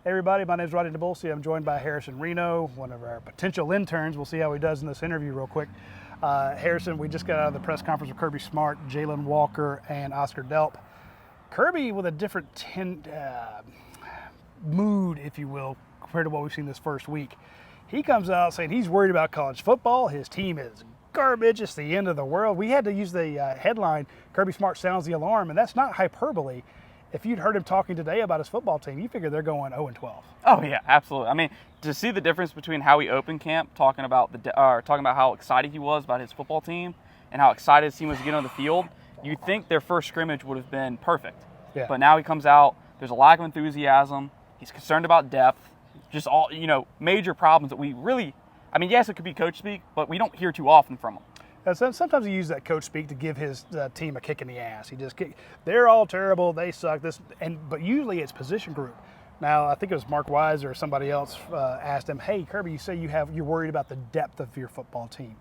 Everybody, my name is Radi Nabulsi. I'm joined by Harrison Reno, one of our potential interns. We'll see how he does in this interview real quick. Harrison, we just got out of the press conference with Kirby Smart, Jaylen Walker, and Oscar Delp. Kirby with a different mood, if you will, compared to what we've seen this first week. He comes out saying he's worried about college football. His team is garbage. It's the end of the world. We had to use the headline, Kirby Smart sounds the alarm, and that's not hyperbole. If you'd heard him talking today about his football team, you figure they're going 0-12. Oh yeah, absolutely. I mean, to see the difference between how he opened camp, talking about how excited he was about his football team, and how excited his team was to get on the field, you'd think their first scrimmage would have been perfect. Yeah. But now he comes out. There's a lack of enthusiasm. He's concerned about depth. Just all major problems that we really. I mean, yes, it could be coach speak, but we don't hear too often from him. Sometimes he uses that coach speak to give his team a kick in the ass. They're all terrible. They suck. But usually it's position group. Now I think it was Mark Wise or somebody else asked him, "Hey Kirby, you say you're worried about the depth of your football team,"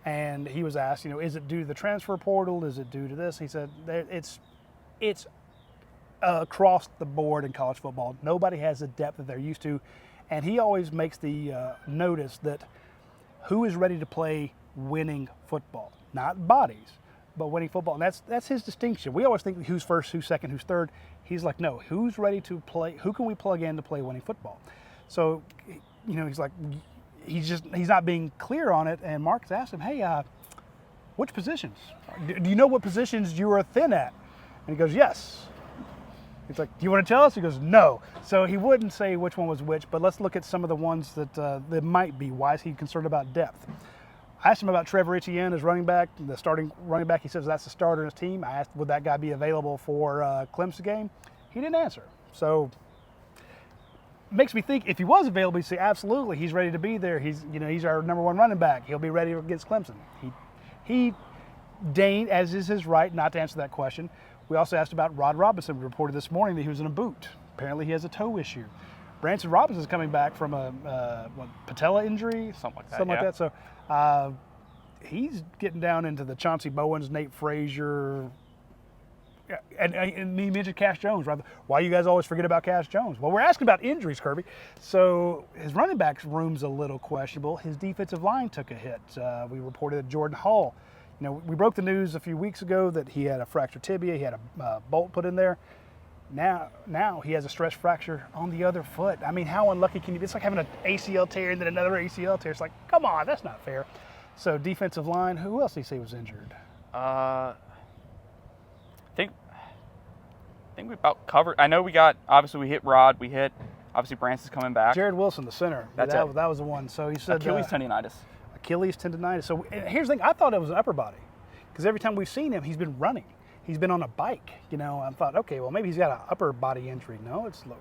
and he was asked, is it due to the transfer portal? Is it due to this? He said it's across the board in college football. Nobody has the depth that they're used to, and he always makes the notice that who is ready to play winning football, not bodies, but winning football. And that's his distinction. We always think who's first, who's second, who's third. He's like, no, who's ready to play? Who can we plug in to play winning football? So, he's like, he's not being clear on it. And Mark's asked him, hey, which positions? Do you know what positions you were thin at? And he goes, yes. He's like, do you want to tell us? He goes, no. So he wouldn't say which one was which, but let's look at some of the ones that might be. Why is he concerned about depth? I asked him about Trevor Etienne as running back, the starting running back. He says that's the starter in his team. I asked, would that guy be available for Clemson game? He didn't answer. So makes me think if he was available, he'd say absolutely, he's ready to be there. He's our number one running back. He'll be ready against Clemson. He deigned, as is his right, not to answer that question. We also asked about Rod Robinson. We reported this morning that he was in a boot. Apparently he has a toe issue. Branson Robinson is coming back from a patella injury, something like that. So he's getting down into the Chauncey Bowens, Nate Frazier, and he mentioned Cash Jones. Right? Why you guys always forget about Cash Jones? Well, we're asking about injuries, Kirby. So his running back room's a little questionable. His defensive line took a hit. We reported that Jordan Hall. We broke the news a few weeks ago that he had a fractured tibia. He had a bolt put in there. Now he has a stress fracture on the other foot. I mean, how unlucky can you be? It's like having an ACL tear and then another ACL tear. It's like, come on, that's not fair. So defensive line, who else did he say was injured? I think we about covered. I know we hit Rod. Obviously Branson's coming back. Jared Wilson, the center. That was the one. So he said Achilles tendonitis. So here's the thing. I thought it was an upper body because every time we've seen him, he's been running. He's been on a bike, I thought, okay, well, maybe he's got an upper body injury. No, it's low.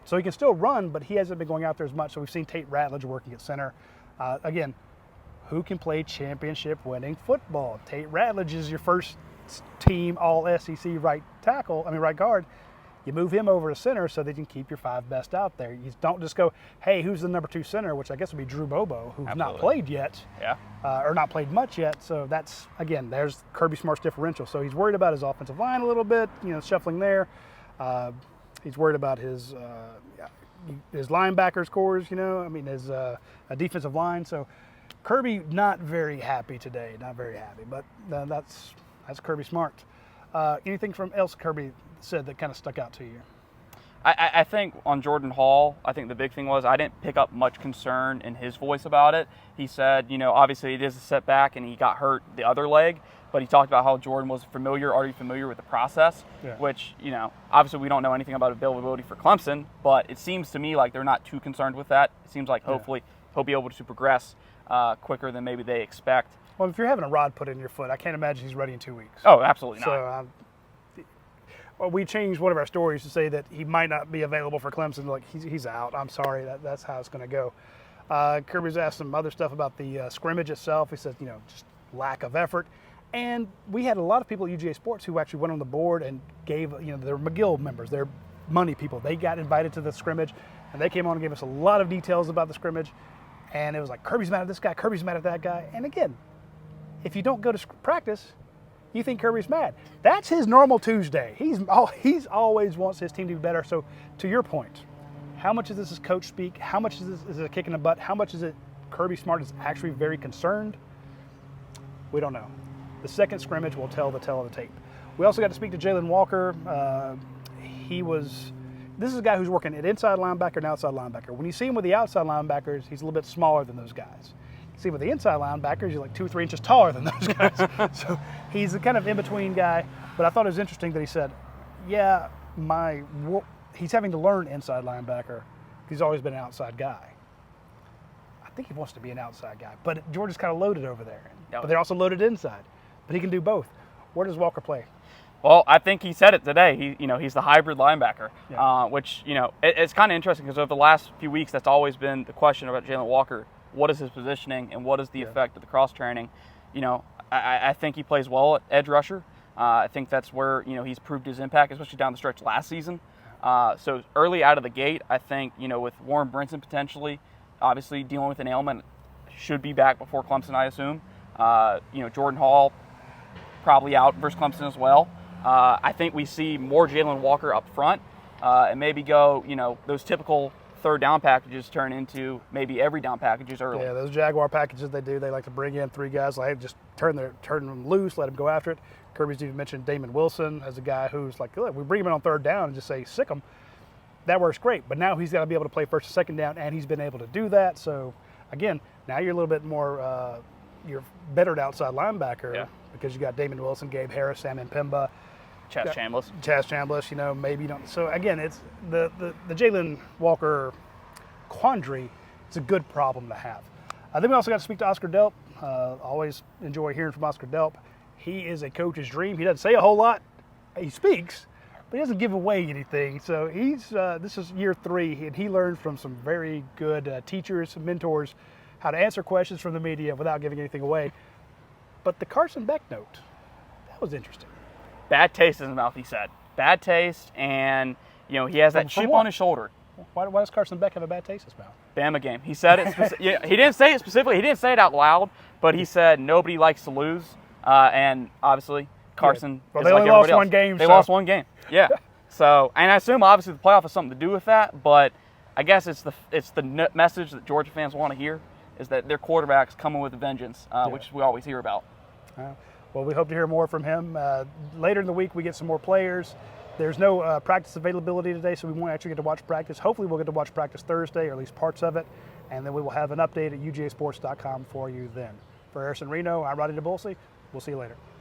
So he can still run, but he hasn't been going out there as much. So we've seen Tate Ratledge working at center. Again, who can play championship-winning football? Tate Ratledge is your first team all-SEC right guard. You move him over to center so that you can keep your five best out there. You don't just go, hey, who's the number 2 center, which I guess would be Drew Bobo, who's not played yet, or not played much yet. So that's, again, there's Kirby Smart's differential. So he's worried about his offensive line a little bit, shuffling there. He's worried about his linebackers cores, his defensive line. So Kirby not very happy today, but that's Kirby Smart. Anything from else Kirby said that kind of stuck out to you? I think on Jordan Hall, I think the big thing was I didn't pick up much concern in his voice about it. He said, obviously it is a setback and he got hurt the other leg, but he talked about how Jordan was already familiar with the process, which, obviously we don't know anything about availability for Clemson, but it seems to me like they're not too concerned with that. It seems like hopefully he'll be able to progress quicker than maybe they expect. Well, if you're having a rod put in your foot, I can't imagine he's ready in 2 weeks. Oh, absolutely not. So, we changed one of our stories to say that he might not be available for Clemson. Like, he's out. I'm sorry. That's how it's going to go. Kirby's asked some other stuff about the scrimmage itself. He said, just lack of effort. And we had a lot of people at UGA Sports who actually went on the board and gave, their McGill members, their money people. They got invited to the scrimmage, and they came on and gave us a lot of details about the scrimmage. And it was like, Kirby's mad at this guy, Kirby's mad at that guy. And again, if you don't go to practice, you think Kirby's mad. That's his normal Tuesday. He's always wants his team to be better. So to your point, How much of this is coach speak? How much is this is a kick in the butt? How much is it Kirby Smart is actually very concerned? We don't know. The second scrimmage will tell the tale of the tape. We also got to speak to Jaylen Walker. This is a guy who's working at inside linebacker and outside linebacker. When you see him with the outside linebackers, he's a little bit smaller than those guys. You see him with the inside linebackers, he's like 2 or 3 inches taller than those guys. So he's a kind of in-between guy. But I thought it was interesting that he said, yeah, he's having to learn inside linebacker. He's always been an outside guy. I think he wants to be an outside guy. But Georgia's kind of loaded over there. Yep. But they're also loaded inside. But he can do both. Where does Walker play? Well, I think he said it today. He's the hybrid linebacker, Yeah. which it's kind of interesting because over the last few weeks, that's always been the question about Jaylen Walker. What is his positioning and what is the effect of the cross training? I think he plays well at edge rusher. I think that's where he's proved his impact, especially down the stretch last season. So early out of the gate, I think with Warren Brinson potentially, obviously dealing with an ailment, should be back before Clemson, I assume. Jordan Hall probably out versus Clemson as well. I think we see more Jaylen Walker up front and maybe go, those typical third down packages turn into maybe every down packages early. Yeah, those Jaguar packages they do, they like to bring in 3 guys, like just turn them loose, let them go after it. Kirby's even mentioned Damon Wilson as a guy who's like, look, we bring him in on third down and just say, sick him. That works great. But now he's got to be able to play first and second down, and he's been able to do that. So, again, now you're a little bit more, you're better at outside linebacker because you got Damon Wilson, Gabe Harris, Sam Mpemba. Chaz Chambliss, maybe you don't. So again, it's the Jaylen Walker quandary. It's a good problem to have. Then we also got to speak to Oscar Delp. Always enjoy hearing from Oscar Delp. He is a coach's dream. He doesn't say a whole lot. He speaks, but he doesn't give away anything. So this is year 3, and he learned from some very good teachers, mentors, how to answer questions from the media without giving anything away. But the Carson Beck note, that was interesting. Bad taste in his mouth, he said. Bad taste, and he has that chip on his shoulder. Why does Carson Beck have a bad taste in his mouth? Bama game. He said it. He didn't say it specifically. He didn't say it out loud, but he said nobody likes to lose, and obvioally Carson. Well, is they like only lost everybody one else. game. They lost one game. Yeah. So, and I assume obviously the playoff has something to do with that, but I guess it's the message that Georgia fans want to hear is that their quarterback's coming with a vengeance, which we always hear about. Well, we hope to hear more from him. Later in the week, we get some more players. There's no practice availability today, so we won't actually get to watch practice. Hopefully, we'll get to watch practice Thursday, or at least parts of it, and then we will have an update at ugasports.com for you then. For Harrison Reno, I'm Roddy nabulsi. We'll see you later.